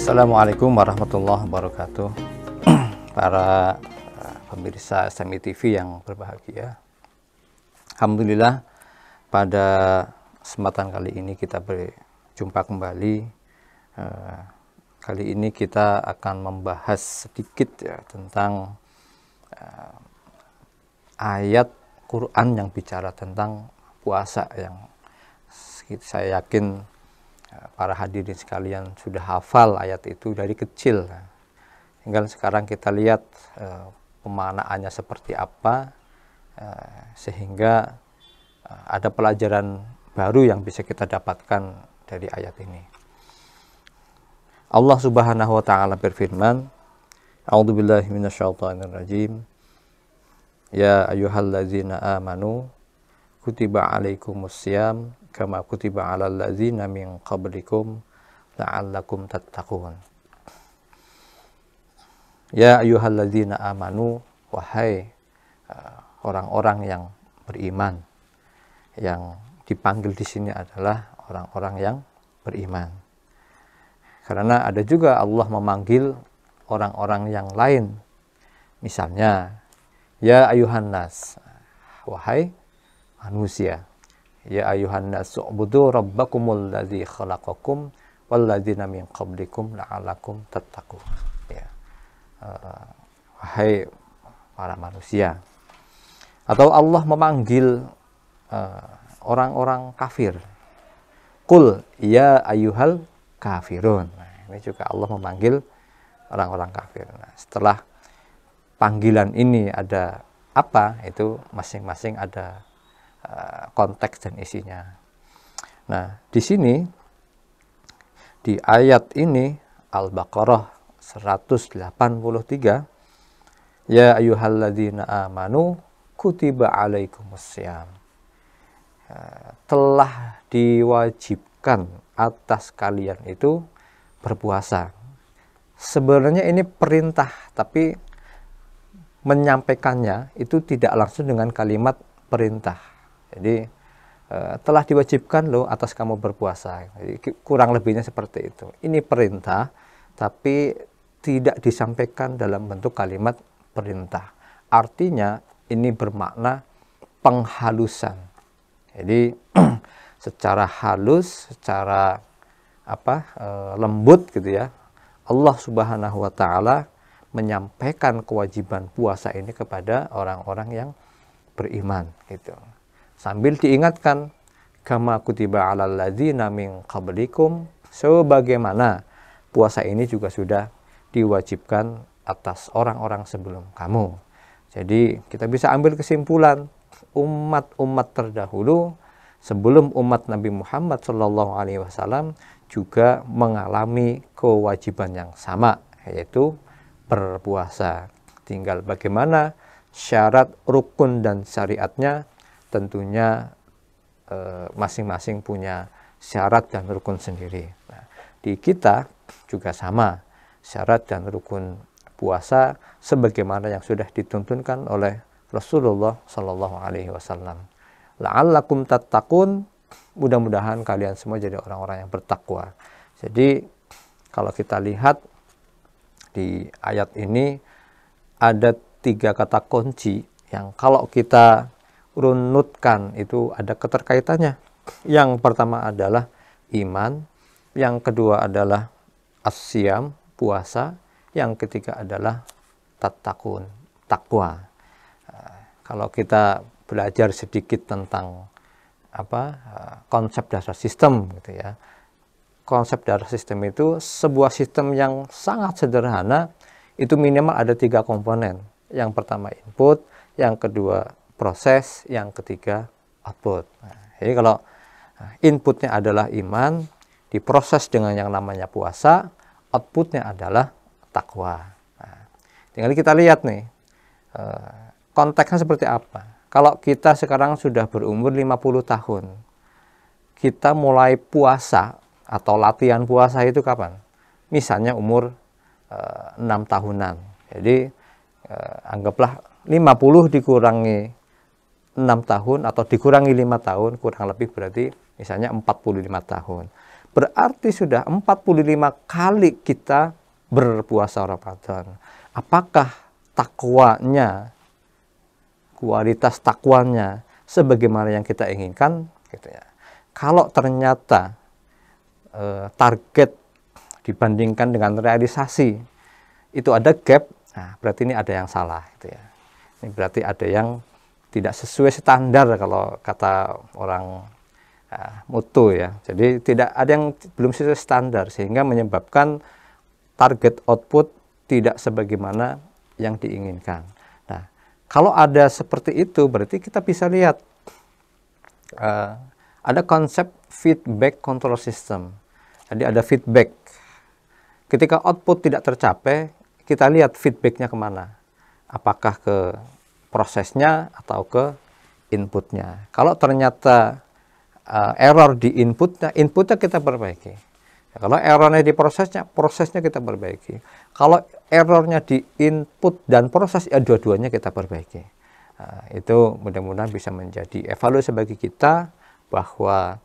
Assalamualaikum warahmatullahi wabarakatuh. Para pemirsa SMI TV yang berbahagia, alhamdulillah pada kesempatan kali ini kita berjumpa kembali. Kali ini kita akan membahas sedikit ya tentang ayat Quran yang bicara tentang puasa, yang saya yakin para hadirin sekalian sudah hafal ayat itu dari kecil. Tinggal sekarang kita lihat pemaknaannya seperti apa, sehingga ada pelajaran baru yang bisa kita dapatkan dari ayat ini. Allah Subhanahu wa taala berfirman, A'udzubillahi minasyaitonirrajim. Ya ayyuhallazina amanu kutiba alaikumussyam kama kutiba alal ladzina min qablikum la'allakum tattaqun. Ya ayyuhalladzina amanu, wahai orang-orang yang beriman. Yang dipanggil di sini adalah orang-orang yang beriman. Karena ada juga Allah memanggil orang-orang yang lain. Misalnya, ya ayuhan nas, wahai manusia. Ya ayuhan nas, u'budu rabbakumul ladzi khalaqakum wal ladzina min qablikum la'allakum tattaqun. Ya. Wahai para manusia. Atau Allah memanggil orang-orang kafir. Qul ya ayyuhal kafirun. Nah, ini juga Allah memanggil orang-orang kafir. Nah, setelah panggilan ini ada apa? Itu masing-masing ada konteks dan isinya. Nah, di sini di ayat ini Al-Baqarah 183, ya ayyuhalladzina amanu kutiba alaikumussyam. Telah diwajibkan atas kalian itu berpuasa. Sebenarnya ini perintah, tapi menyampaikannya itu tidak langsung dengan kalimat perintah. Jadi telah diwajibkan loh atas kamu berpuasa. Jadi, kurang lebihnya seperti itu. Ini perintah, tapi tidak disampaikan dalam bentuk kalimat perintah. Artinya ini bermakna penghalusan. Jadi secara halus, secara lembut gitu ya, Allah Subhanahu wa taala menyampaikan kewajiban puasa ini kepada orang-orang yang beriman gitu. Sambil diingatkan, kama kutiba alal ladzina min qablikum, sebagaimana puasa ini juga sudah diwajibkan atas orang-orang sebelum kamu. Jadi kita bisa ambil kesimpulan, umat-umat terdahulu sebelum umat Nabi Muhammad SAW juga mengalami kewajiban yang sama, yaitu berpuasa. Tinggal bagaimana syarat, rukun, dan syariatnya tentunya masing-masing punya syarat dan rukun sendiri. Nah, di kita juga sama, syarat dan rukun puasa sebagaimana yang sudah dituntunkan oleh Rasulullah Shallallahu Alaihi Wasallam. La'allakum tattaqun, mudah-mudahan kalian semua jadi orang-orang yang bertakwa. Jadi kalau kita lihat di ayat ini ada 3 kata kunci yang kalau kita runutkan itu ada keterkaitannya. Yang pertama adalah iman, yang kedua adalah asyam, puasa, yang ketiga adalah tattaqun, takwa. Kalau kita belajar sedikit tentang konsep dasar sistem gitu ya. Konsep dasar sistem itu sebuah sistem yang sangat sederhana, itu minimal ada 3 komponen. Yang pertama input, yang kedua proses, yang ketiga output. Nah, jadi kalau inputnya adalah iman, diproses dengan yang namanya puasa, outputnya adalah takwa. Nah, tinggal kita lihat nih, konteksnya seperti apa. Kalau kita sekarang sudah berumur 50 tahun, kita mulai puasa atau latihan puasa itu kapan? Misalnya umur 6 tahunan. Jadi anggaplah 50 dikurangi 6 tahun atau dikurangi 5 tahun, kurang lebih berarti misalnya 45 tahun. berarti sudah 45 kali kita berpuasa Ramadan. Apakah takwanya, kualitas takwanya sebagaimana yang kita inginkan gitu ya. Kalau ternyata target dibandingkan dengan realisasi itu ada gap, nah berarti ini ada yang salah gitu ya. Ini berarti ada yang tidak sesuai standar kalau kata orang mutu ya. Jadi tidak ada yang belum sesuai standar sehingga menyebabkan target output tidak sebagaimana yang diinginkan. Nah, kalau ada seperti itu berarti kita bisa lihat ada konsep feedback control system. Jadi ada feedback. Ketika output tidak tercapai, kita lihat feedbacknya kemana. Apakah ke prosesnya atau ke inputnya. Kalau ternyata error di inputnya kita perbaiki. Kalau errornya di prosesnya kita perbaiki. Kalau errornya di input dan proses, ya dua-duanya kita perbaiki. Itu mudah-mudahan bisa menjadi evaluasi bagi kita bahwa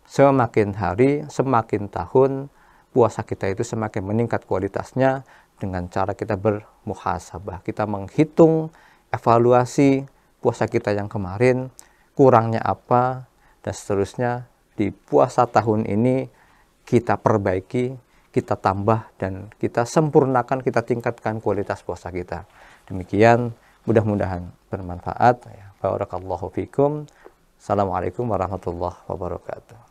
semakin hari, semakin tahun, puasa kita itu semakin meningkat kualitasnya dengan cara kita bermuhasabah. Kita menghitung evaluasi puasa kita yang kemarin, kurangnya apa, dan seterusnya. Di puasa tahun ini kita perbaiki, kita tambah, dan kita sempurnakan, kita tingkatkan kualitas puasa kita. Demikian, mudah-mudahan bermanfaat. Barakallahu fikum. Assalamualaikum warahmatullahi wabarakatuh.